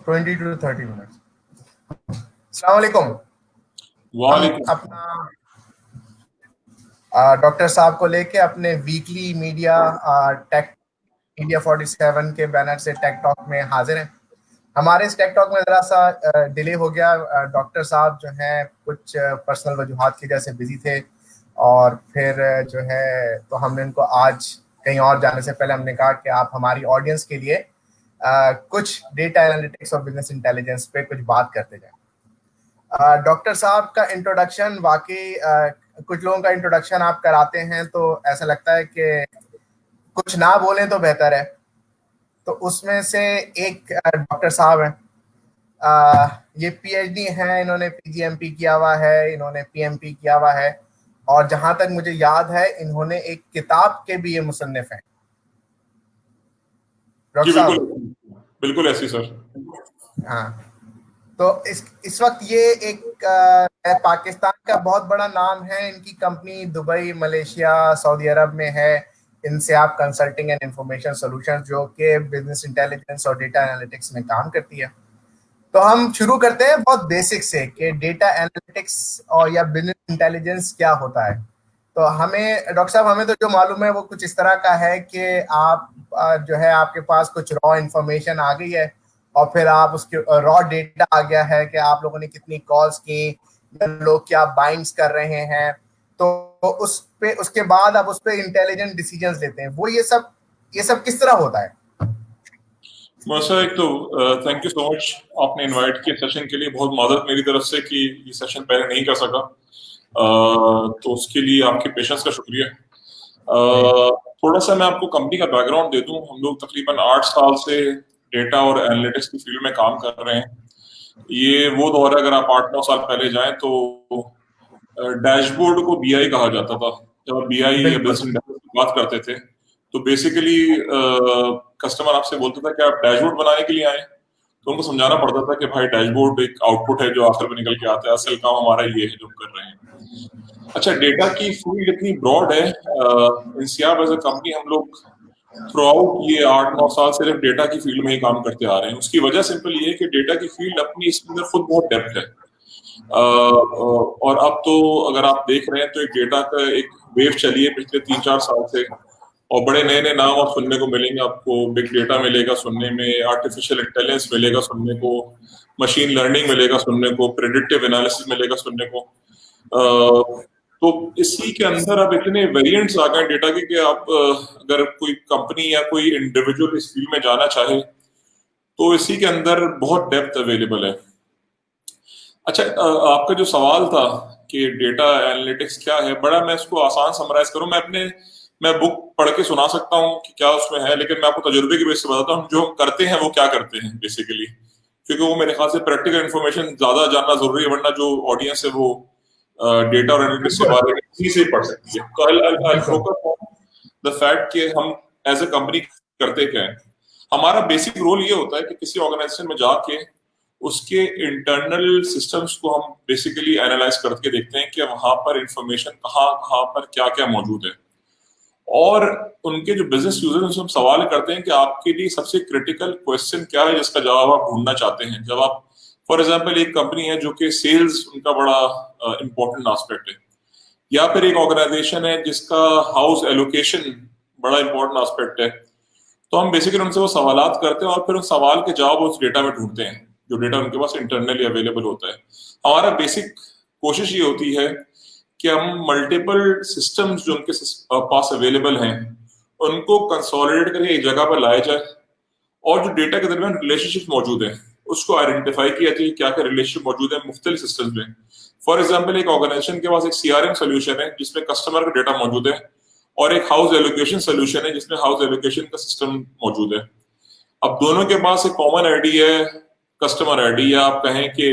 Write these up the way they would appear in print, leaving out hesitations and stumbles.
20 to 30 minutes. अस्सलाम वालेकुम। वालेकुम। अपना डॉक्टर साहब को लेके अपने वीकली मीडिया टेक इंडिया 47 के बैनर से टेक टॉक में हाजिर हैं। हमारे इस टेक टॉक में ज़रा सा डिले हो गया। डॉक्टर साहब जो हैं कुछ पर्सनल वजूहात की वजह से बिजी थे और फिर जो है तो हमने उनको आज कहीं और जाने से पहले हमने कहा कि आप हमारी ऑडियंस के लिए कुछ डेटा एनालिटिक्स और बिजनेस इंटेलिजेंस पे कुछ बात करते जाएं। डॉक्टर साहब का इंट्रोडक्शन वाकई कुछ लोगों का इंट्रोडक्शन आप कराते हैं तो ऐसा लगता है कि कुछ ना बोलें तो बेहतर है। तो उसमें से एक डॉक्टर साहब हैं, ये पीएचडी हैं, इन्होंने पीजीएमपी किया हुआ है, इन्होंने पीएमपी किया हुआ है और जहां तक मुझे याद है इन्होंने एक किताब के भी ये मुसन्निफ हैं। डॉक्टर साहब बिल्कुल ऐसी सर। हाँ, तो इस वक्त ये एक पाकिस्तान का बहुत बड़ा नाम है। इनकी कंपनी दुबई, मलेशिया, सऊदी अरब में है। इनसे आप कंसल्टिंग एंड इंफॉर्मेशन सॉल्यूशंस जो कि बिजनेस इंटेलिजेंस और डेटा एनालिटिक्स में काम करती है। तो हम शुरू करते हैं बहुत बेसिक से कि डेटा एनालिटिक्स और या बिजनेस इंटेलिजेंस क्या होता है। तो हमें डॉक्टर साहब हमें तो जो मालूम है वो कुछ इस तरह का है कि आप जो है आपके पास कुछ रॉ इंफॉर्मेशन आ गई है और फिर आप उसके रॉ डेटा आ गया है कि आप लोगों ने कितनी कॉल्स की, लोग क्या बाइंग्स कर रहे हैं, तो उस पे उसके बाद आप उस पे इंटेलिजेंट डिसीजंस लेते हैं। वो ये सब किस तरह होता है? सर एक तो थैंक यू सो मच, आपने इनवाइट किया सेशन के लिए। बहुत मादत मेरी तरफ से कि ये सेशन पहले नहीं कर सका, तो उसके लिए आपके पेशेंस का शुक्रिया। थोड़ा सा मैं आपको कंपनी का बैकग्राउंड दे दूं। हम लोग तकरीबन 8 साल से डेटा और एनालिटिक्स की फील्ड में काम कर रहे हैं। ये वो दौर है, अगर आप 8-9 साल पहले जाएं तो डैशबोर्ड को बीआई कहा जाता था। जब आप बीआई या बिजनेस इंटेलिजेंस की बात करते थे तो बेसिकली कस्टमर आपसे बोलता था कि आप डैशबोर्ड बनाने के लिए आए, तो उनको समझाना पड़ता था कि भाई डैशबोर्ड एक आउटपुट है जो आखिर में निकल के आता है, असल काम हमारा ये है जो हम कर रहे हैं। अच्छा, डेटा की फील्ड इतनी ब्रॉड है। इंसियाब एज अ कंपनी हम लोग थ्रू आउट ये 8-9 साल सिर्फ डेटा की फील्ड में ही काम करते आ रहे हैं। उसकी वजह सिंपल ये है कि डेटा की फील्ड अपनी इसके अंदर खुद बहुत डेप्थ है। और अब तो अगर आप देख रहे हैं तो एक डेटा का एक वेव चली है पिछले 3-4 साल से, और बड़े नए नए नाम आप सुनने को मिलेंगे। आपको बिग डेटा मिलेगा सुनने में, आर्टिफिशियल इंटेलिजेंस मिलेगा सुनने को, मशीन लर्निंग मिलेगा सुनने को, प्रेडिक्टिव एनालिसिस मिलेगा सुनने को। तो इसी के अंदर अब इतने वेरिएंट्स आ गए डेटा के कि आप अगर कोई कंपनी या कोई इंडिविजुअल इस फील्ड में जाना चाहे तो इसी के अंदर बहुत डेप्थ अवेलेबल है। अच्छा, आपका जो सवाल था कि डेटा एनालिटिक्स क्या है, बड़ा मैं इसको आसान समराइज करूं। मैं बुक पढ़ के सुना सकता हूं कि क्या उसमें है, लेकिन मैं आपको तजुर्बे की बेस से बताता हूं जो करते हैं वो क्या करते हैं बेसिकली, क्योंकि वो मेरे ख्याल से प्रैक्टिकल इन्फॉर्मेशन ज्यादा जानना जरूरी है, वरना जो ऑडियंस है वो डेटा और एनालिटिक्स के बारे में इसी से ही पढ़ सकती है। तो I focus on the fact कि हम एज ए कंपनी करते क्या है। हमारा बेसिक रोल ये होता है कि किसी ऑर्गेनाइजेशन में जाके उसके इंटरनल सिस्टम्स को हम बेसिकली एनालाइज करके देखते हैं कि वहां पर इंफॉर्मेशन कहाँ कहाँ पर क्या क्या मौजूद है, और उनके जो बिजनेस यूजर्स उनसे हम सवाल करते हैं कि आपके लिए सबसे क्रिटिकल क्वेश्चन क्या है जिसका जवाब आप ढूंढना चाहते हैं। जब आप फॉर एग्जांपल एक कंपनी है जो कि सेल्स उनका बड़ा इंपॉर्टेंट एस्पेक्ट है, या फिर एक ऑर्गेनाइजेशन है जिसका हाउस एलोकेशन बड़ा इंपॉर्टेंट एस्पेक्ट है, तो हम बेसिकली उनसे वो सवालात करते हैं और फिर उन सवाल के जवाब उस डेटा में ढूंढते हैं जो डेटा उनके पास इंटरनली अवेलेबल होता है। हमारा बेसिक कोशिश ये होती है कि हम मल्टीपल सिस्टम्स जो उनके पास अवेलेबल हैं उनको कंसोलिडेट करके एक जगह पर लाया जाए, और जो डेटा के दरमियान रिलेशनशिप मौजूद है उसको आइडेंटिफाई किया जाए क्या क्या रिलेशनशिप मौजूद है मुख्तलिफ सिस्टम्स में। फॉर एग्जाम्पल, एक ऑर्गेनाइजेशन के पास एक सीआरएम सोल्यूशन है जिसमें कस्टमर का डेटा मौजूद है, और एक हाउस एलोकेशन सोल्यूशन है जिसमें हाउस एलोकेशन का सिस्टम मौजूद है। अब दोनों के पास एक कॉमन आईडी है, कस्टमर आईडी, या आप कहें कि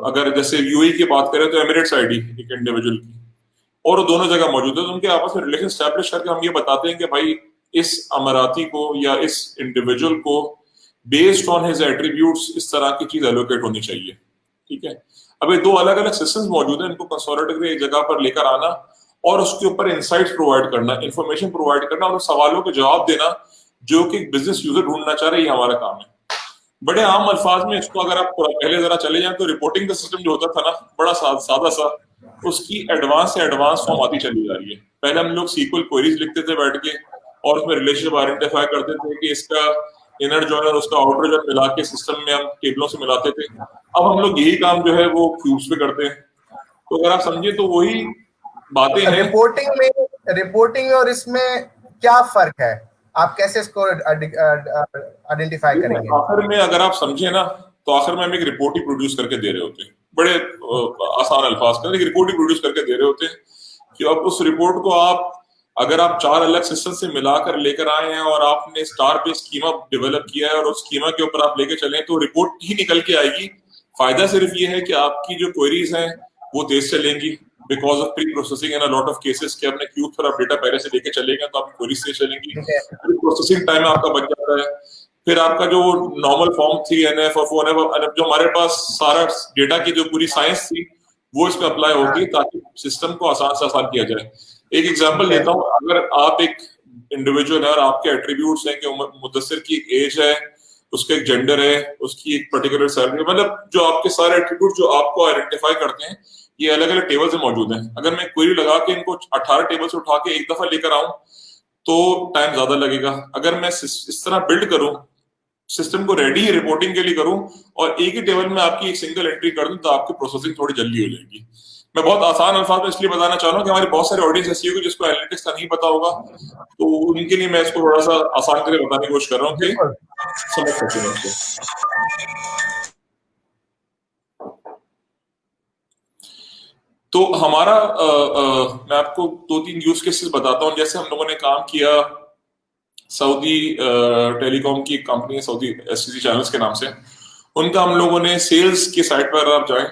अगर जैसे यूएई की बात करें तो एमिरेट्स आईडी एक इंडिविजुअल की, और वो दोनों जगह मौजूद है। तो उनके आपस में रिलेशन स्टैब्लिश करके हम ये बताते हैं कि भाई इस अमराती को या इस इंडिविजुअल को बेस्ड ऑन हिज एट्रीब्यूट्स इस तरह की चीज एलोकेट होनी चाहिए। ठीक है, अब ये दो अलग अलग सिस्टम्स मौजूद हैं, इनको कंसोलिडेट करके एक जगह पर लेकर आना और उसके ऊपर इंसाइट्स प्रोवाइड करना, इंफॉर्मेशन प्रोवाइड करना और सवालों के जवाब देना जो कि बिजनेस यूजर ढूंढना चाह रहे हैं, ये हमारा काम है। बड़े आम अल्फाज में इसको अगर आप पहले जरा चले जाएं तो रिपोर्टिंग का सिस्टम जो होता था ना, बड़ा सादा सा, उसकी एडवांस से एडवांस फॉर्म आती चली जा रही है। पहले हम लोग सीक्वल क्वेरीज लिखते थे बैठ के और उसमें रिलेशनशिप आइडेंटिफाई करते थे कि इसका इनर जॉइन और उसका आउटर जॉइन मिला के सिस्टम में हम टेबलों से मिलाते थे। अब हम लोग यही काम जो है वो क्यूब्स पे करते हैं। तो अगर आप समझे तो वही बातें हैं। रिपोर्टिंग और इसमें क्या फर्क है, आप कैसे इसको आइडेंटिफाई करेंगे? आखिर में अगर आप समझे ना, तो आखिर में हम एक रिपोर्ट ही प्रोड्यूस करके दे रहे होते हैं, बड़े आसान अल्फाज में एक रिपोर्ट ही प्रोड्यूस करके दे रहे होते हैं कि अब उस रिपोर्ट को आप अगर आप 4 अलग सिस्टम से मिलाकर लेकर आए हैं और आपने स्टार बेस्ड स्कीमा डेवलप किया है और उस स्कीमा के ऊपर आप लेके चले तो रिपोर्ट ही निकल के आएगी। फायदा सिर्फ ये है कि आपकी जो क्वेरीज हैं वो तेज चलेंगी because of pre processing in a lot of cases के अपने क्यूब पर आप डेटा पहले से लेके चलेंगे तो आपकी क्वेरीज तेज चलेंगी, प्रोसेसिंग टाइम आपका बच जाता है। फिर आपका जो नॉर्मल फॉर्म थी एनएफ और एनएफ जो हमारे पास सारा डेटा की जो पूरी साइंस थी वो इसमें अप्लाई होगी ताकि सिस्टम को आसान से आसान किया जाए। एक एग्जांपल देता हूँ, अगर आप एक इंडिविजुअल है और आपके एट्रीब्यूट्स हैं कि मुद्दस्सिर की एक एज है, उसका एक जेंडर है, उसकी एक पर्टिकुलर सैलरी, मतलब जो आपके सारे एट्रीब्यूट जो आपको आइडेंटिफाई करते हैं ये अलग अलग टेबल्स में मौजूद हैं। अगर मैं क्वेरी लगा के इनको 18 टेबल से उठा के एक दफा लेकर आऊं तो टाइम ज्यादा लगेगा। अगर मैं इस तरह बिल्ड करूं, सिस्टम को रेडी रिपोर्टिंग के लिए करूं और एक ही टेबल में आपकी एक सिंगल एंट्री कर दूं तो आपकी प्रोसेसिंग थोड़ी जल्दी हो जाएगी। मैं बहुत आसान अल्फाज में इसलिए बताना चाह रहा हूँ कि हमारे बहुत सारे ऑडियंस ऐसी होगी जिसको एनालिटिक्स का नहीं पता होगा, तो उनके लिए मैं इसको थोड़ा सा आसान करके बताने की कोशिश कर रहा हूँ कि समझ सकते हैं इसको। तो हमारा मैं आपको 2-3 यूज केसेस बताता हूँ। जैसे हम लोगों ने काम किया सऊदी टेलीकॉम की कंपनी है, सऊदी एसटीसी चैनल्स के नाम से, उनका हम लोगों ने सेल्स की साइट पर आप जाएं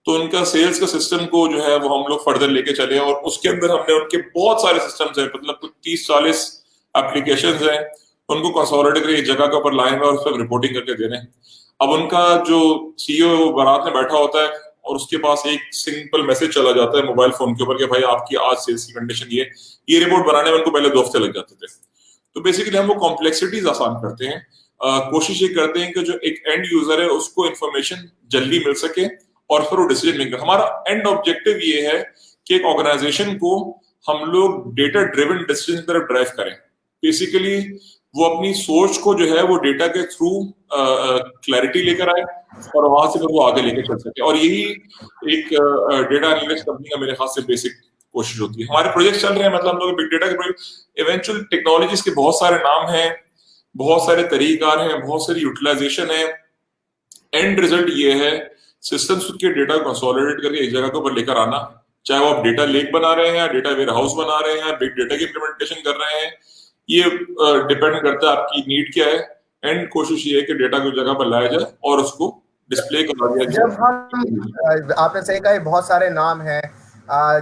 तो उनका सेल्स का सिस्टम को जो है वो हम लोग फर्दर लेके चले और उसके अंदर हमने उनके बहुत सारे सिस्टम्स हैं, मतलब कुछ 30-40 एप्लीकेशंस हैं, उनको कंसोलिडेट करके एक जगह के ऊपर लाए हुए और उस पर रिपोर्टिंग करके दे रहे हैं। अब उनका जो सीईओ वो बारात में बैठा होता है और उसके पास एक सिंपल मैसेज चला जाता है मोबाइल फोन के ऊपर कि भाई आपकी आज सेल्स की कंडीशन ये रिपोर्ट बनाने में उनको पहले 2 हफ्ते लग जाते थे। तो बेसिकली हम वो कॉम्प्लेक्सिटीज आसान करते हैं, कोशिश ये करते हैं कि जो एक एंड यूजर है उसको इन्फॉर्मेशन जल्दी मिल सके और फिर वो डिसीजन मेकर। हमारा एंड ऑब्जेक्टिव ये है कि एक ऑर्गेनाइजेशन को हम लोग डेटा ड्रिवन डिसीजन की तरफ ड्राइव करें। बेसिकली वो अपनी सोच को जो है वो डेटा के थ्रू क्लैरिटी लेकर आए और वहां से फिर वो आगे लेके चल सके, और यही एक डेटा एनालिटिक्स कंपनी का मेरे खास से बेसिक कोशिश होती है। हमारे प्रोजेक्ट चल रहे हैं, मतलब हम लोग बिग डेटा के प्रोजेक्ट, इवेंचुअल टेक्नोलॉजीज के बहुत सारे नाम हैं, बहुत सारे तरीकार हैं, बहुत सारी यूटिलाइजेशन है। एंड रिजल्ट ये है सिस्टम्स के डेटा को कंसोलिडेट करके एक जगह के ऊपर लेकर आना, चाहे वो आप डेटा लेक बना रहे हैं, डेटा वेयर हाउस बना रहे हैं, बिग डेटा की इम्प्लीमेंटेशन कर रहे हैं, ये डिपेंड करता है आपकी नीड क्या है। एंड कोशिश ये है कि डेटा को जगह पर लाया जाए और उसको डिस्प्ले करा दिया जाए। जब हम आपने सही कहा बहुत सारे नाम हैं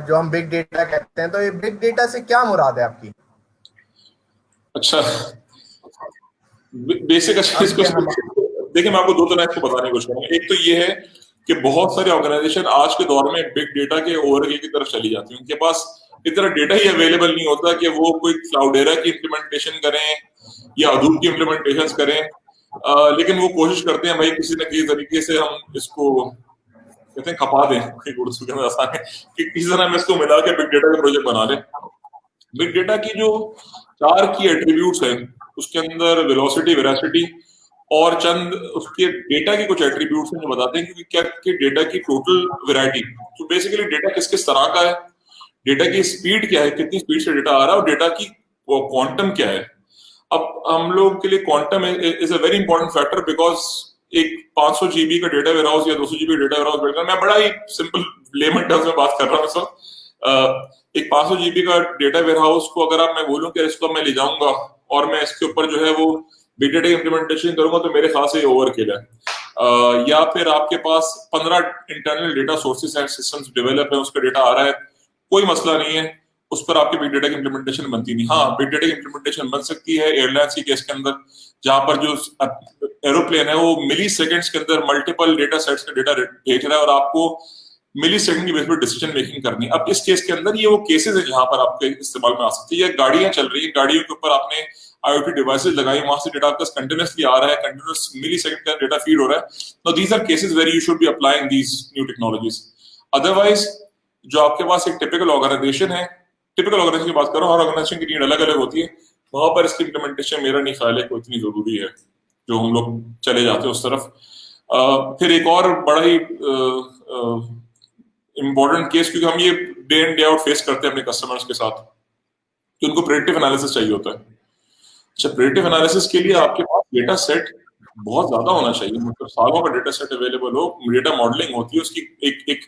जो हम बिग डेटा कहते हैं, तो ये बिग डेटा से क्या मुराद है आपकी? अच्छा, बेसिक अच्छा इसको देखिए, मैं आपको 2 तरह इसको बताने की कोशिश करूंगा। एक तो ये है कि बहुत सारे ऑर्गेनाइजेशन आज के दौर में बिग डेटा के ओवरकिल की तरफ चली जाती है, उनके पास इतना डेटा ही अवेलेबल नहीं होता कि वो कोई क्लाउडेरा की इम्प्लीमेंटेशन करें या हडूप की इम्प्लीमेंटेशन करें, लेकिन वो कोशिश करते हैं भाई किसी न किसी तरीके से हम इसको कहते हैं खपा दें, उर्दू के अंदर आसान है कि किसी तरह हम इसको मिला के बिग डेटा का प्रोजेक्ट बना लें। बिग डेटा की जो 4 की एट्रीब्यूट्स हैं उसके अंदर वेलोसिटी, वेरासिटी और चंद उसके डेटा के कुछ एट्रीब्यूट्स हैं जो बताते हैं कि क्या कि डेटा की टोटल वैरायटी। तो बेसिकली डेटा किस किस तरह का है, डेटा की स्पीड क्या है, कितनी स्पीड से डेटा आ रहा है, और डेटा की क्वांटम क्या है। अब हम लोग के लिए quantum is a very important factor because एक 500 जीबी का डेटा वेयर हाउस या 200 GB data warehouse build, मैं बड़ा ही सिंपल लेमन टर्म्स में बात कर रहा हूँ इस वक्त। एक 500 जीबी का डेटा वेयर हाउस को अगर आप मैं बोलूं कि इसको मैं ले जाऊंगा और मैं इसके ऊपर जो है वो बिग डेटा इम्प्लीमेंटेशन करूंगा तो मेरे ख्याल से ओवरकिल है। या फिर आपके पास 15 internal data sources and systems develop है, उसका डेटा आ रहा है, कोई मसला नहीं है, उस पर आपकी बिग डेटा की इम्प्लीमेंटेशन बनती नहीं। हाँ, बिग डेटा की इम्प्लीमेंटेशन बन सकती है एयरलाइंस की केस के अंदर, जहां पर जो एरोप्लेन है वो मिली सेकेंड्स के अंदर मल्टीपल डेटा सेट्स का डेटा भेज रहा है और आपको मिली सेकंड की बेस पर डिसीजन मेकिंग करनी। अब इस केस के अंदर ये वो केसेस है जहां पर आपके इस्तेमाल में आ सकती है। गाड़ियां चल रही है, गाड़ियों के ऊपर आपने IoT डिवाइसेस लगाई, वहां से डेटा आपका कंटिन्यूसली आ रहा है, कंटिन्यूस मिली सेकंड का डेटा फीड हो रहा है। तो these are cases where you should be applying these new technologies. Otherwise जो आपके पास एक टिपिकल ऑर्गेनाइजेशन है, टिपिकल ऑर्गेनाइजेशन की बात करो, हर ऑर्गेनाइजेशन की नीड अलग अलग होती है, वहां पर इसकी इम्प्लीमेंटेशन मेरा नहीं ख्याल है कोई इतनी जरूरी है जो हम लोग चले जाते हैं उस तरफ। फिर एक और बड़ा ही इम्पोर्टेंट केस, क्योंकि हम ये day in day out face करते हैं अपने कस्टमर्स के साथ, तो उनको प्रेडिक्टिव एनालिसिस चाहिए होता है। अच्छा, प्रेडिक्टिव एनालिसिस के लिए आपके पास डेटा सेट बहुत ज्यादा होना चाहिए, मतलब सालों का डेटा सेट अवेलेबल हो, डेटा मॉडलिंग होती है उसकी, एक एक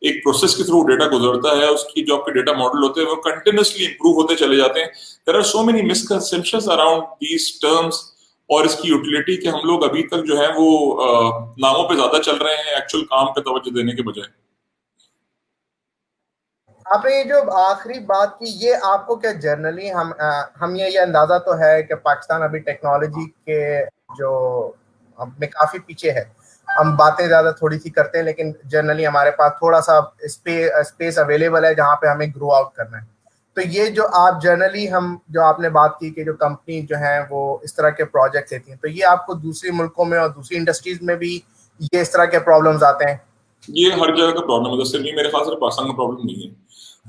एक प्रोसेस के थ्रू डेटा गुजरता है, उसकी जो आपके डेटा मॉडल होते हैं वो कंटिन्यूसली इंप्रूव होते चले जाते हैं। There are so many misconceptions around these terms और इसकी यूटिलिटी कि हम लोग अभी तक जो है वो नामों पे ज्यादा चल रहे हैं, एक्चुअल काम पे तवज्जो देने के बजाय। आपने ये जो आखिरी बात की, ये आपको क्या जनरली हम ये अंदाजा तो है कि पाकिस्तान अभी टेक्नोलॉजी के जो में काफी पीछे है। हम बातें ज्यादा थोड़ी सी करते हैं, लेकिन जनरली हमारे पास थोड़ा सा स्पेस अवेलेबल है जहाँ पे हमें ग्रो आउट करना है। तो ये जो आप जनरली हम जो आपने बात की कि जो कंपनी जो है वो इस तरह के प्रोजेक्ट लेती हैं, तो ये आपको दूसरे मुल्कों में और दूसरी इंडस्ट्रीज में भी ये इस तरह के प्रॉब्लम्स आते हैं? ये हर जगह का प्रॉब्लम है, सिर्फ मेरे ख्याल से पाकिस्तान का प्रॉब्लम नहीं है।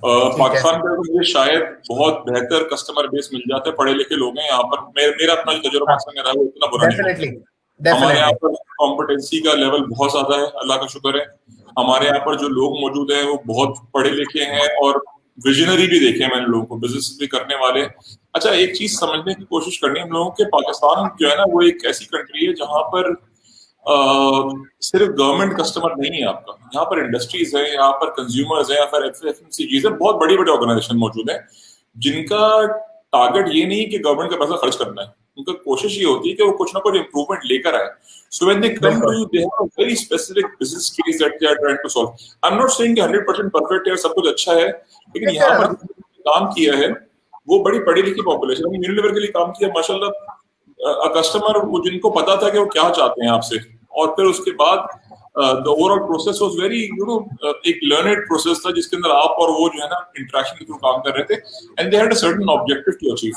पाकिस्तान में तो मुझे शायद बहुत बेहतर कस्टमर बेस मिल जाता है, पढ़े लिखे लोग हैं यहाँ पर। मेरा अपना जो तजुर्बा पाकिस्तान में रहा है वो इतना बुरा नहीं है। हमारे यहाँ पर कॉम्पिटेंसी का लेवल बहुत ज्यादा है, अल्लाह का शुक्र है। हमारे यहाँ पर जो लोग मौजूद हैं वो बहुत पढ़े लिखे हैं और विजनरी भी देखे हैं मैंने लोगों को, बिजनेस भी करने वाले। अच्छा, एक चीज समझने की कोशिश करनी है हम लोगों के, पाकिस्तान जो है ना वो एक ऐसी कंट्री है जहां पर सिर्फ गवर्नमेंट कस्टमर नहीं है आपका, यहाँ पर इंडस्ट्रीज है, यहाँ पर कंज्यूमर्स है, यहाँ पर FMCGs है, बहुत बड़ी बड़ी ऑर्गेनाइजेशन मौजूद है जिनका टारगेट ये नहीं कि गवर्नमेंट का पैसा खर्च करना है। उनका कोशिश ये होती है कि वो कुछ ना कुछ इंप्रूवमेंट लेकर आए। So when they come to you, they have a very specific business case that they are trying to solve. I am not saying कि 100% परफेक्ट है, सब कुछ अच्छा है, लेकिन यहाँ पर काम किया है वो बड़ी पढ़ी लिखी पॉपुलेशन है, यूनिलीवर के लिए काम किया माशाल्लाह। कस्टमर जिनको पता था कि वो क्या चाहते हैं आपसे, और फिर उसके बाद the overall process was very एक लर्नड प्रोसेस था जिसके अंदर आप और वो जो है ना इंटरेक्शन के थ्रू काम कर रहे थे, and they had a certain objective to achieve.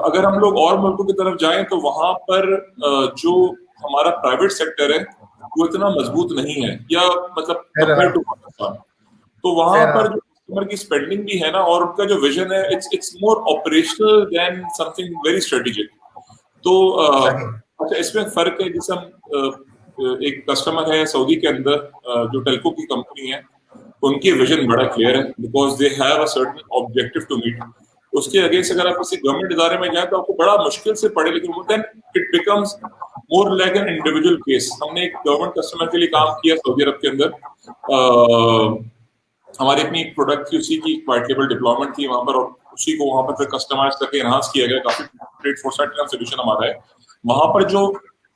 अगर हम लोग और मुल्कों की तरफ जाएं तो वहां पर जो हमारा प्राइवेट सेक्टर है वो इतना मजबूत नहीं है, या मतलब कंपेयर टू पाकिस्तान, तो वहां पर जो कस्टमर की स्पेंडिंग भी है ना और उनका जो विजन है, it's more operational than something very strategic. तो अच्छा, इसमें फर्क है। जैसे हम एक कस्टमर है सऊदी के अंदर जो टेल्को की कंपनी है, उनकी विजन बड़ा क्लियर है because they have a certain objective to meet. उसके अगेंस्ट अगर आप किसी गवर्नमेंट इदारे में जाए तो आपको बड़ा मुश्किल से पढ़े, लेकिन then it becomes more like an individual case. हमने एक गवर्नमेंट कस्टमर के लिए काम किया सऊदी अरब के अंदर, हमारी अपनी प्रोडक्ट थी, उसी की व्हाइट लेबल डिप्लॉयमेंट थी वहां पर, और उसी को वहां पर फिर कस्टमाइज करके एनहांस किया गया। काफी ग्रेट फोरसाइट का सोल्यूशन हमारा है। वहां पर जो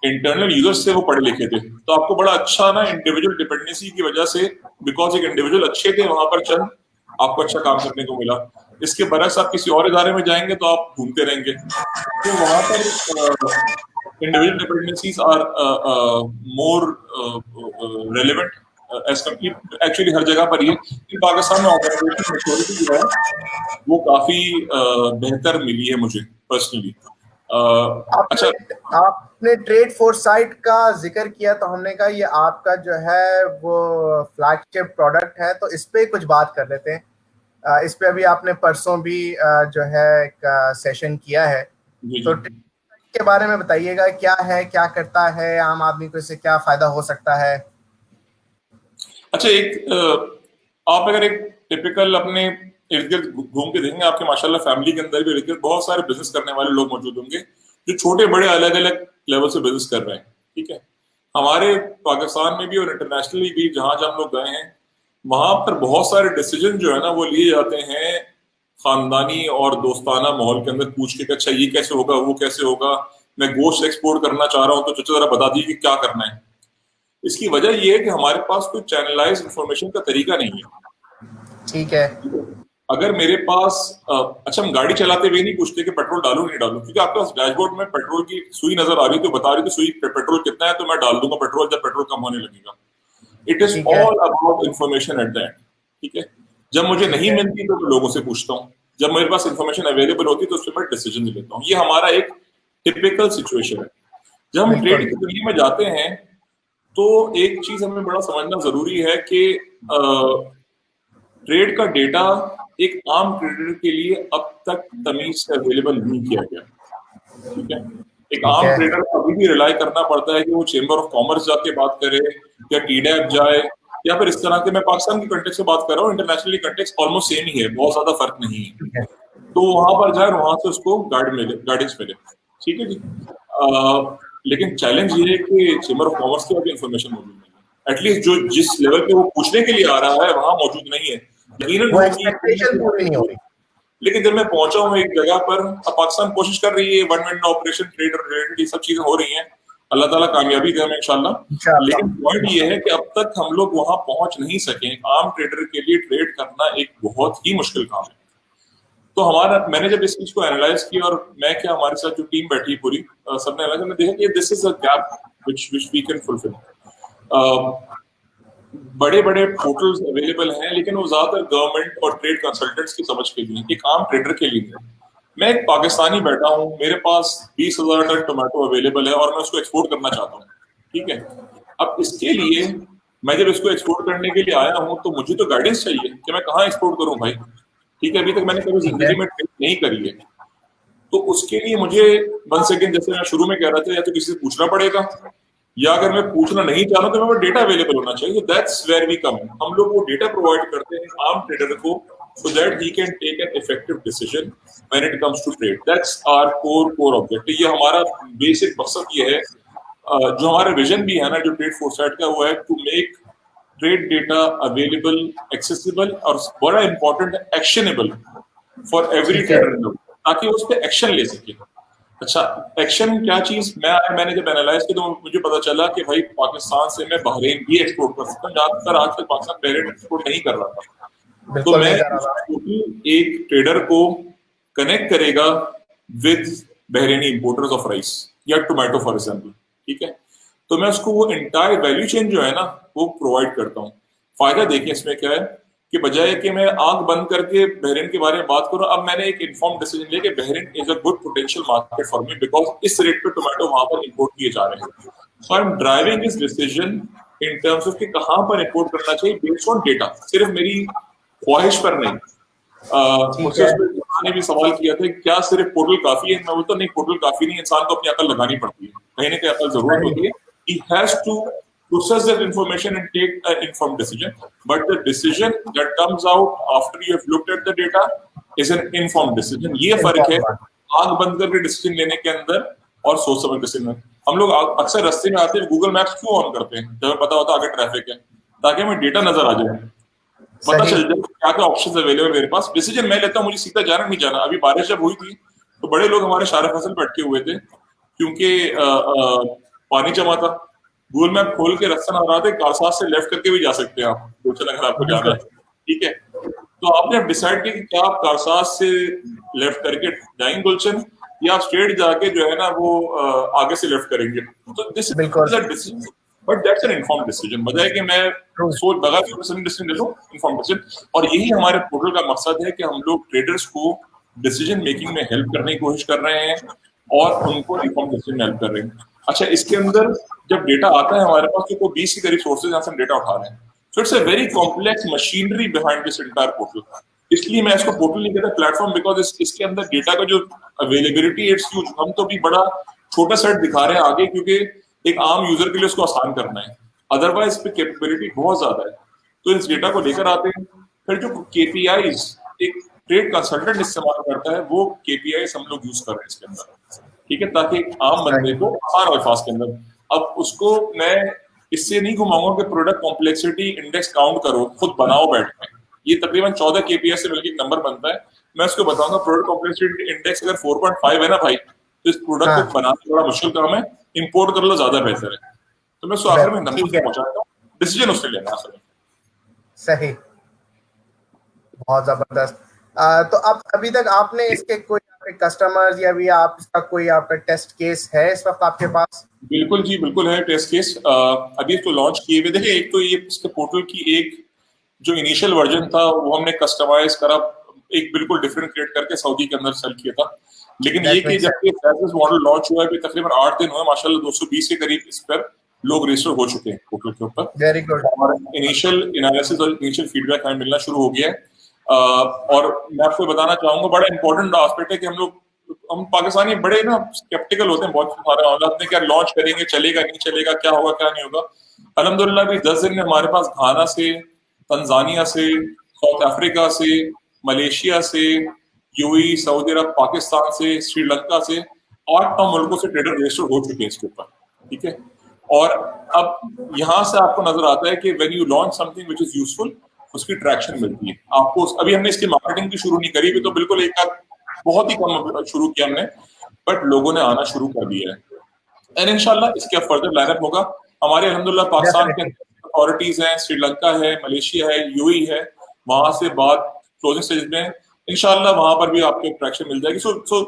इंटरनल यूजर्स थे वो पढ़े लिखे थे, तो आपको बड़ा अच्छा ना इंडिविजुअल डिपेंडेंसी की वजह से, बिकॉज एक इंडिविजुअल अच्छे थे वहां पर, चंद आपको अच्छा काम करने को मिला। इसके बरस आप किसी और इदारे में जाएंगे तो आप घूमते रहेंगे। तो वहां पर individual dependencies are more relevant as compare, actually हर जगह पर ही है, कि पाकिस्तान में ऑर्गेनाइजेशन मैच्योरिटी जो है वो काफी बेहतर मिली है मुझे पर्सनली। अच्छा, आपने ट्रेड फोरसाइट का जिक्र किया तो हमने कहा ये आपका जो है वो फ्लैगशिप प्रोडक्ट है, तो इस पे कुछ बात कर लेते हैं। इस पे अभी आपने परसों भी जो है एक सेशन किया है, तो के बारे में बताइएगा, क्या है, क्या करता है, आम आदमी को इससे क्या फायदा हो सकता है? अच्छा, आप अगर एक टिपिकल अपने इर्द गिर्द घूम के देखेंगे, आपके माशाल्लाह फैमिली के अंदर भी इर्द गिर्द बहुत सारे बिजनेस करने वाले लोग मौजूद होंगे जो छोटे बड़े अलग अलग लेवल से बिजनेस कर रहे हैं। ठीक है, हमारे पाकिस्तान में भी और इंटरनेशनली भी जहां जहां हम लोग गए हैं, वहां पर बहुत सारे डिसीजन जो है ना वो लिए जाते हैं खानदानी और दोस्ताना माहौल के अंदर, पूछ के अच्छा ये कैसे होगा, वो कैसे होगा, मैं गोश्त एक्सपोर्ट करना चाह रहा हूँ तो चाचा जरा बता दीजिए कि क्या करना है। इसकी वजह ये है कि हमारे पास कोई चैनलाइज इंफॉर्मेशन का तरीका नहीं है। ठीक है, अगर मेरे पास अच्छा, हम गाड़ी चलाते हुए नहीं पूछते कि पेट्रोल डालूं नहीं डालूं, क्योंकि आपके पास डैशबोर्ड में पेट्रोल की सुई नजर आ रही है तो बता रही थी सुई पेट्रोल कितना है, तो मैं डाल दूंगा पेट्रोल जब पेट्रोल कम होने लगेगा। इट इज ठीक है। All about information at the end. ठीक है, जब मुझे ठीक नहीं है। मिलती तो मैं लोगों से पूछता हूँ, जब मेरे पास इंफॉर्मेशन अवेलेबल होती है तो उसमें मैं डिसीजन लेता हूँ। ये हमारा एक टिपिकल सिचुएशन है। जब हम ट्रेड बिल्कुल। की दुनिया में जाते हैं तो एक चीज हमें बड़ा समझना जरूरी है कि ट्रेड का डेटा एक आम ट्रेडर के लिए अब तक तमीज से अवेलेबल नहीं किया गया। ठीक है, एक ठीक आम है। ट्रेडर को अभी भी रिलाई करना पड़ता है कि वो चेंबर ऑफ कॉमर्स जाके बात करे या टीडैप जाए, या फिर इस तरह के, मैं पाकिस्तान की कंटेक्स्ट से बात कर रहा हूँ, इंटरनेशनली कंटेक्स्ट ऑलमोस्ट सेम ही है, बहुत ज्यादा फर्क नहीं है। ठीक है। तो वहां पर जाए, वहां से उसको गाइडेंस मिले। ठीक है जी। लेकिन चैलेंज ये है कि चेंबर ऑफ कॉमर्स की अभी इन्फॉर्मेशन मौजूद नहीं है, एटलीस्ट जो जिस लेवल पे वो पूछने के लिए आ रहा है वहां मौजूद नहीं है। यकीनन वो होगी, एक्सपेक्टेशन पूरी नहीं हो रही। लेकिन जब मैं पहुंचा हूँ एक जगह पर, अब पाकिस्तान कोशिश कर रही है, one window operation, trade related ये सब चीजें हो रही हैं, अल्लाह ताला कामयाबी दे हमें इंशाल्लाह। इंशाअल्लाह। लेकिन पॉइंट ये है कि अब तक हम लोग वहां पहुंच नहीं सके। आम ट्रेडर के लिए ट्रेड करना एक बहुत ही मुश्किल काम है। तो हमारा, मैंने जब इस चीज को एनालाइज किया, और मैं क्या, हमारे साथ जो टीम बैठी पूरी, सबने एनालाइज, हमने देखा कि this is a gap which which we can fulfil. बड़े बड़े पोर्टल्स अवेलेबल हैं, लेकिन वो ज्यादातर गवर्नमेंट और ट्रेड कंसल्टेंट्स की समझ के लिए, एक आम ट्रेडर के लिए नहीं। मैं एक पाकिस्तानी बैठा हूँ, मेरे पास 20,000 टन टोमेटो अवेलेबल है और मैं उसको एक्सपोर्ट करना चाहता हूँ। ठीक है, अब इसके लिए मैं जब इसको एक्सपोर्ट करने के लिए आया हूँ तो मुझे तो गाइडेंस चाहिए कि मैं कहाँ एक्सपोर्ट करूँ भाई। ठीक है, अभी तक मैंने कभी ठीक है। जिंदगी में ट्रेड नहीं करी है, तो उसके लिए मुझे, वन सेकेंड, जैसे मैं शुरू में कह रहा था, या तो किसी से पूछना पड़ेगा, या अगर मैं पूछना नहीं चाह रहा तो मेरे पास डेटा अवेलेबल होना चाहिए। That's where we come. हम लोग वो डेटा प्रोवाइड करते हैं आम ट्रेडर को, so that he can take an effective decision when it comes to trade. That's our core objective. ये हमारा बेसिक मकसद ये है। जो हमारा विजन भी है ना, जो ट्रेड फोरसाइट का, वो है to make trade data available, accessible, और बड़ा इंपॉर्टेंट एक्शनेबल फॉर एवरी ठीक है। ट्रेडर, ताकि उस पर एक्शन ले सके। अच्छा, एक्शन क्या चीज, मैंने जब एनालाइज किया तो मुझे पता चला कि भाई पाकिस्तान से मैं बहरीन भी एक्सपोर्ट कर सकता हूँ, ज्यादातर आज तक पाकिस्तान बहरीन एक्सपोर्ट नहीं कर रहा था। तो बिल्कुल मैं नहीं कर रहा था। एक ट्रेडर को कनेक्ट करेगा with Bahraini importers of rice या टोमेटो फॉर एग्जाम्पल। ठीक है, तो मैं उसको वो इंटायर वैल्यू चेन जो है ना, वो प्रोवाइड करता हूँ। फायदा देखिए इसमें क्या है, कि बजाय कि मैं आंख बंद करके बहरीन के बारे में बात करूं, अब मैंने एक इन्फॉर्म डिसीजन लिया कि Bahrain is a good potential market for me, because इस रेट पे टोमेटो वहां पर इंपोर्ट किए जा रहे हैं। So I am driving this decision in terms of कि कहां पर इंपोर्ट करना चाहिए, बेस्ड ऑन डेटा, सिर्फ मेरी ख्वाहिश पर नहीं। ठीक मुझसे है। उसमें ने भी सवाल किया था कि क्या सिर्फ पोर्टल काफी है। मैं बोलता नहीं, पोर्टल काफी नहीं, इंसान को अपनी अकल लगानी पड़ती है, कहीं ना कहीं अकल जरूरत सही। होती है। He has to process that information and take an informed decision, but the decision that comes out after you have looked at the data is an informed decision. ये फर्क है इन्फॉर्म बात। आंख बंद करके डिसीजन लेने के अंदर और सोच समझ डिसीजन में। हम लोग अक्सर रास्ते में आते हैं, गूगल मैप्स क्यों ऑन करते हैं जब हमें पता होता है आगे ट्रैफिक है, ताकि हमें डेटा नजर आ जाए, पता सही। चल जाए क्या क्या ऑप्शन अवेलेबल मेरे पास। डिसीजन मैं लेता हूँ, मुझे सीधा जाना नहीं जाना। अभी बारिश जब हुई थी तो बड़े लोग हमारे शारा फसल पे अटके हुए थे, क्योंकि पानी जमा था। गूगल मैप खोल के रास्ता नजर आते, कारसाज से लेफ्ट करके भी जा सकते हैं आप, गुलशन, अगर आपको जाना बिल्कुल। है। ठीक है, तो आपने डिसाइड किया कि क्या आप कारसाज से लेफ्ट करके जाएंगे गुलशन, या आप स्ट्रेट जाके जो है ना वो आगे से लेफ्ट करेंगे। तो दिस बिल्कुल। Is a decision, but that's an informed decision, बजाय कि मैं ट्रू। सोच बगैर सोच डिसीजन ले लूं, इन्फॉर्म्ड डिसीजन। और यही हमारे पोर्टल का मकसद है कि हम लोग ट्रेडर्स को डिसीजन मेकिंग में हेल्प करने की कोशिश कर रहे हैं और उनको इन्फॉर्म डिसीजन में हेल्प कर रहे हैं। अच्छा, इसके अंदर जब डेटा आता है हमारे पास, तो कोई 20 के करीब सोर्सेज यहाँ से हम डेटा उठा रहे हैं। So it's a very complex machinery behind this entire portal. इसलिए मैं इसको पोर्टल नहीं कहता, प्लेटफॉर्म, बिकॉज इसके अंदर डेटा का जो अवेलेबिलिटी इट्स ह्यूज। हम तो भी बड़ा छोटा सेट दिखा रहे हैं आगे, क्योंकि एक आम यूजर के लिए उसको आसान करना है, अदरवाइज पे कैपेबिलिटी बहुत ज्यादा है। तो इस डेटा को लेकर आते हैं, फिर जो केपीआईज एक ट्रेड कंसल्टेंट इस्तेमाल करता है, वो केपीआईज हम लोग यूज कर रहे हैं इसके अंदर। ठीक है, ताकि एक आम बंदे सही। को आसान अल्फाज के अंदर, अब उसको मैं इससे नहीं घुमाऊंगा कि प्रोडक्ट कॉम्प्लेक्सिटी इंडेक्स काउंट करो, खुद बनाओ बैठ के। ये तकरीबन 14 केपीआई से मिलकर एक नंबर बनता है। मैं उसको बताऊंगा प्रोडक्ट कॉम्प्लेक्सिटी इंडेक्स अगर 4.5 है ना भाई, तो इस प्रोडक्ट को हाँ। बनाना बड़ा मुश्किल काम है, इंपोर्ट कर लो ज्यादा बेहतर है। तो मैं उसको आखिर में नंबर ठीक है। पहुंचाता हूँ, डिसीजन उसने लेना है असल में। सही। बहुत जबरदस्त। तो अब अभी तक आपने इसके कोई आपके कस्टमर्स या भी आप इसका कोई आपका टेस्ट केस है इस वक्त आपके पास? बिल्कुल जी, बिल्कुल है टेस्ट केस। अभी इसको लॉन्च किए हुए, देखिए एक तो ये इसके पोर्टल की एक जो इनिशियल वर्जन था वो हमने कस्टमाइज करा, एक बिल्कुल डिफरेंट क्रिएट करके सऊदी के अंदर सेल किया था। लेकिन ये दैट कि मेक्स जब ये सर्विस मॉडल लॉन्च हुआ है, अभी तकरीबन 8 दिन हुए, माशाल्लाह 220 के करीब इस पर लोग रजिस्टर हो चुके हैं पोर्टल के ऊपर। Very good. और इनिशियल एनालिसिस और इनिशियल फीडबैक हमें मिलना शुरू हो गया है। और मैं आपको बताना चाहूंगा, बड़ा इंपॉर्टेंट एस्पेक्ट है कि हम पाकिस्तानी बड़े ना स्केप्टिकल होते हैं बहुत सारे मामला में, क्या लॉन्च करेंगे, चलेगा नहीं चलेगा, क्या होगा क्या नहीं होगा। अल्हम्दुलिल्लाह भी 10 दिन में हमारे पास घाना से, तंजानिया से, साउथ अफ्रीका से, मलेशिया से, यूएई, सऊदी अरब, पाकिस्तान से, श्रीलंका से 8-9 मुल्कों से ट्रेडर रजिस्टर हो चुके हैं इसके ऊपर। ठीक है। और अब यहाँ से आपको नजर आता है कि when you launch something which is useful, उसकी ट्रैक्शन मिलती है आपको। अभी हमने इसकी मार्केटिंग भी शुरू नहीं करी, अभी तो बिल्कुल एक आध बहुत ही कम शुरू किया हमने, बट लोगों ने आना शुरू कर दिया है। एंड इंशाल्लाह इसके अब फर्दर लाइनअप होगा। हमारे अल्हम्दुलिल्लाह पाकिस्तान के डेफिनेटली। अथॉरिटीज हैं, श्रीलंका है, मलेशिया है, यूएई है, वहां से बात क्लोजिंग स्टेज में है। इंशाल्लाह वहां पर भी आपको ट्रैक्शन मिल जाएगी। सो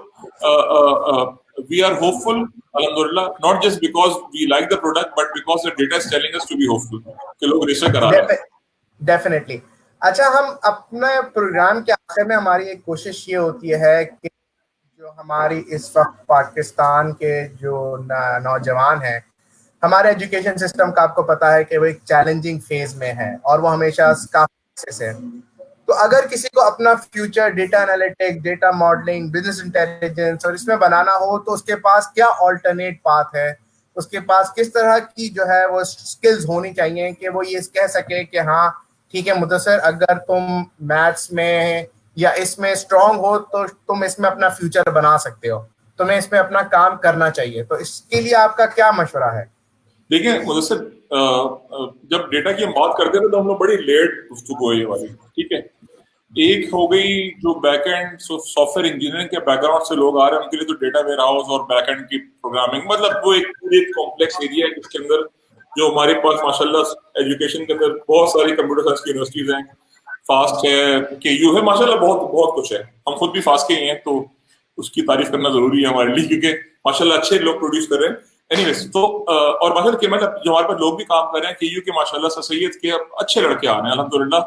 वी आर होपफुल अल्हम्दुलिल्लाह, not just because we like the product but because the data is telling us to be hopeful कि लोग रजिस्टर करा रहे हैं। डेफिनेटली। अच्छा, हम अपने प्रोग्राम के आखिर में हमारी एक कोशिश ये होती है कि जो हमारी इस वक्त पाकिस्तान के जो नौजवान हैं, हमारे एजुकेशन सिस्टम का आपको पता है कि वो एक चैलेंजिंग फेज में है और वो हमेशा काफी से। तो अगर किसी को अपना future data analytics, data modelling, business intelligence और इसमें बनाना हो, तो उसके पास क्या ऑल्टरनेट पाथ है, उसके पास किस तरह की जो है वो स्किल्स होनी चाहिए कि वो ये कह सके कि हाँ ठीक है मुदस्सिर, अगर तुम मैथ्स में या इसमें स्ट्रांग हो तो तुम इसमें अपना फ्यूचर बना सकते हो, तुम्हें इसमें अपना काम करना चाहिए। तो इसके लिए आपका क्या मशवरा है? देखिए मुझसे जब डेटा की हम बात करते हैं तो हम लोग बड़ी लेट गुफ्तगू है ये वाली। ठीक है। एक हो गई जो बैकएंड सॉफ्टवेयर इंजीनियरिंग के बैकग्राउंड से लोग आ रहे हैं, उनके लिए तो डेटा वेयर हाउस और बैकएंड की प्रोग्रामिंग मतलब वो एक पूरी कॉम्प्लेक्स एरिया है जिसके अंदर जो हमारे पास माशाल्लाह एजुकेशन के अंदर बहुत सारी कंप्यूटर साइंस की यूनिवर्सिटीज हैं, फास्ट है, केयू है, माशाल्लाह बहुत बहुत कुछ है। हम खुद भी फास्ट के ही हैं तो उसकी तारीफ करना जरूरी है हमारे लिए, क्योंकि माशाल्लाह अच्छे लोग प्रोड्यूस कर रहे हैं। एनीवेज तो और माशाल्लाह के मतलब जो हमारे पास लोग भी काम कर रहे हैं केयू के, माशाल्लाह सर सैयद के अच्छे लड़के आ रहे हैं अल्हम्दुलिल्लाह।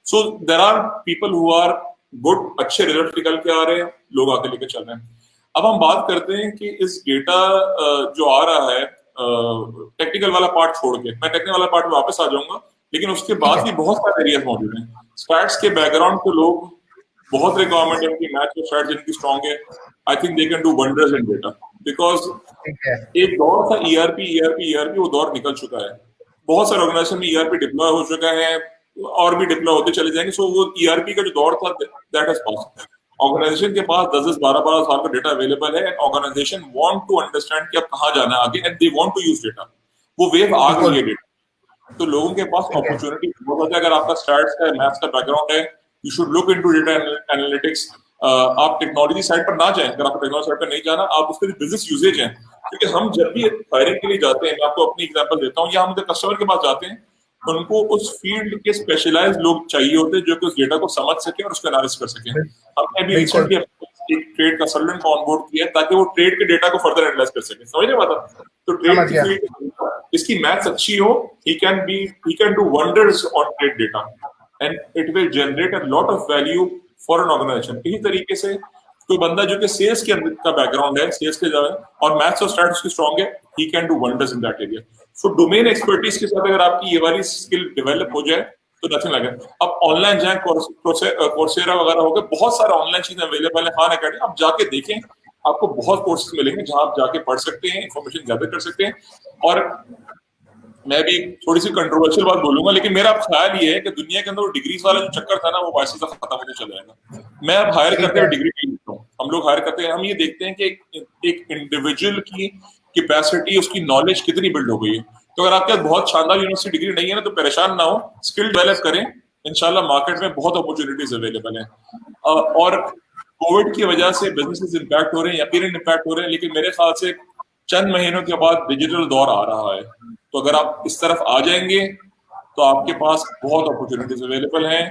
So there are people who are good, अच्छे रिजल्ट निकल के आ रहे हैं, लोग आके लेके चल रहे हैं। अब हम बात करते हैं कि इस डेटा जो आ रहा है, टेक्निकल वाला पार्ट छोड़ के, मैं टेक्निकल वाला पार्ट में वापस आ जाऊंगा, लेकिन उसके बाद भी बहुत सारे एरिया मौजूद हैं। स्टैट्स के बैकग्राउंड के लोग बहुत रिक्वायरमेंट है उनकी, मैथ और स्टैट्स जिनकी स्ट्रांग है, I think they can do wonders in data because ठीक है। एक दौर था ईआरपी, वो दौर निकल चुका है। बहुत सारे ऑर्गेनाइजेशन में ईआरपी डिप्लॉय हो चुका है और भी डिप्लॉय होते चले जाएंगे। सो वो ईआरपी का जो दौर था दैट हैज पास। ऑर्गेनाइजेशन के पास 10-10, 12-12 साल का डेटा अवेलेबल है। ऑर्गेनाइजेशन वांट टू अंडरस्टैंड कि अब कहाँ जाना है आगे, and they want to use data. वो वेव आ गई है डेटा, तो लोगों के पास अपॉर्चुनिटी बहुत है। अगर आपका स्टैट्स का मैथ्स का बैकग्राउंड है, you should look into data analytics. आप टेक्नोलॉजी साइड पर ना जाएं, अगर आपको टेक्नोलॉजी साइड पर नहीं जाना, आप उसके लिए बिजनेस यूजेज है। क्योंकि हम जब भी हायरिंग के लिए जाते हैं, मैं आपको अपनी एग्जांपल देता हूँ, या हम कस्टमर के पास जाते हैं, उनको उस फील्ड के स्पेशलाइज लोग चाहिए होते हैं जो कि उस डेटा को समझ सके और उसको एनालिसिस कर सके। हमने अभी रिसेंटली एक ट्रेड कंसल्टेंट को ऑनबोर्ड किया ताकि वो ट्रेड के डेटा को फर्दर एनालाइज कर सके। समझ रहे बात? तो ट्रेड की फील्ड, इसकी मैथ्स अच्छी हो, he can do wonders on trade data and it will generate a lot of value for an organization। इसी तरीके से कोई बंदा जो कि सेल्स के अंदर का बैकग्राउंड है, सेल्स के जगह और मैथ्स और स्टैट्स उसकी स्ट्रांग है, he can do wonders in that area। So domain expertise के साथ अगर आपकी ये वाली स्किल डेवलप हो जाए तो नथिंग लगे। अब ऑनलाइन जाए, कोर्सेरा वगैरह हो गए, बहुत सारे ऑनलाइन चीजें अवेलेबल है, खान अकेडमी, आप जाके देखें, आपको बहुत कोर्सेज मिलेंगे जहां आप जाके पढ़ सकते हैं, इंफॉर्मेशन गैदर कर सकते हैं। और मैं भी थोड़ी सी कंट्रोवर्शियल बात बोलूंगा, लेकिन मेरा अब ख्याल ये है कि दुनिया के अंदर वो डिग्रीज वाला जो चक्कर था ना, वो वायसे से खत्म होने चला जाएगा। मैं अब हायर करते हुए डिग्री नहीं देखता हूँ। हम लोग हायर करते हैं, हम ये देखते हैं कि एक इंडिविजुअल की कैपेसिटी, उसकी नॉलेज कितनी बिल्ड हो गई है। तो अगर आपके पास बहुत शानदार यूनिवर्सिटी डिग्री नहीं है ना, तो परेशान ना हो, स्किल डेवलप करें, इंशाल्लाह मार्केट में बहुत अपॉर्चुनिटीज अवेलेबल है। और कोविड की वजह से बिजनेसेस इंपैक्ट हो रहे हैं, यकीनन इंपैक्ट हो रहे हैं, लेकिन मेरे ख्याल से चंद महीनों के बाद डिजिटल दौर आ रहा है। तो अगर आप इस तरफ आ जाएंगे तो आपके पास बहुत अपॉर्चुनिटीज अवेलेबल हैं।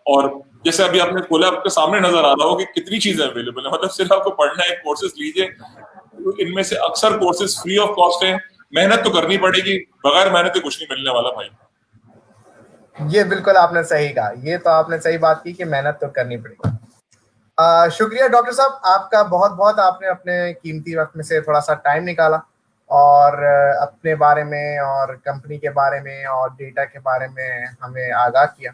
और जैसे अभी आपने खोला, आपके सामने नजर आ रहा हो कि कितनी चीजें अवेलेबल है। मतलब सिर्फ आपको पढ़ना है, कोर्सेज लीजिए, इनमें से अक्सर कोर्सेज फ्री ऑफ कॉस्ट हैं, मेहनत तो करनी पड़ेगी, बगैर मेहनत के कुछ नहीं मिलने वाला भाई। ये बिल्कुल आपने सही कहा, ये तो आपने सही बात की कि मेहनत तो करनी पड़ेगी। शुक्रिया डॉक्टर साहब आपका, बहुत बहुत आपने अपने कीमती वक्त में से थोड़ा सा टाइम निकाला और अपने बारे में और कंपनी के बारे में और डेटा के बारे में हमें आगाह किया।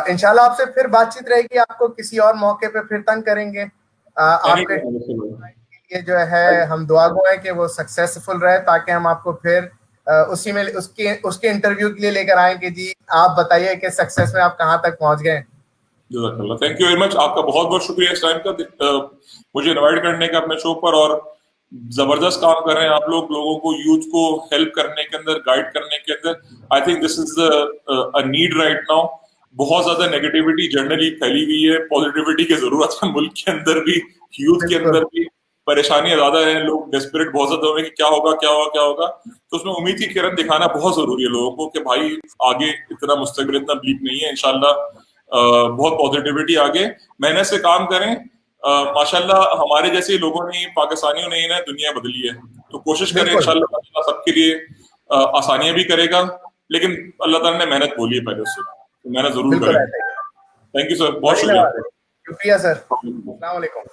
इंशाल्लाह आपसे फिर बातचीत रहेगी, आपको किसी और मौके पे फिर तंग करेंगे। आपके लिए जो है हम दुआ गो है कि वो सक्सेसफुल रहे, ताकि हम आपको फिर उसी में उसके इंटरव्यू के लिए लेकर आए कि जी आप बताइए कि सक्सेस में आप कहाँ तक पहुंच गए। थैंक यू वेरी मच, आपका बहुत बहुत शुक्रिया इस टाइम का मुझे इनवाइट करने का अपने शो पर, और जबरदस्त काम कर रहे हैं आप लोग, लोगों को, यूथ को हेल्प करने के अंदर, गाइड करने के अंदर। I think this is a need right now. बहुत ज्यादा नेगेटिविटी जनरली फैली हुई है, पॉजिटिविटी की जरूरत है मुल्क के अंदर भी, यूथ के अंदर भी। परेशानियां ज्यादा हैं, लोग डेस्परेट बहुत ज्यादा हुए कि क्या होगा क्या होगा क्या होगा। तो उसमें उम्मीद की किरण दिखाना बहुत जरूरी है लोगों को कि भाई आगे इतना मुस्तकबिल इतना ब्लीक नहीं है, इंशाल्लाह बहुत पॉजिटिविटी आगे, मेहनत से काम करें। माशाल्लाह हमारे जैसे लोगों ने, पाकिस्तानियों ने ना दुनिया बदली है, तो कोशिश करें इंशाल्लाह अल्लाह सबके लिए आसानियां भी करेगा, लेकिन अल्लाह ताला ने मेहनत बोली है पहले उससे, तो मेहनत जरूर करें। थैंक यू सर, बहुत शुक्रिया। शुक्रिया सर, अस्सलाम वालेकुम।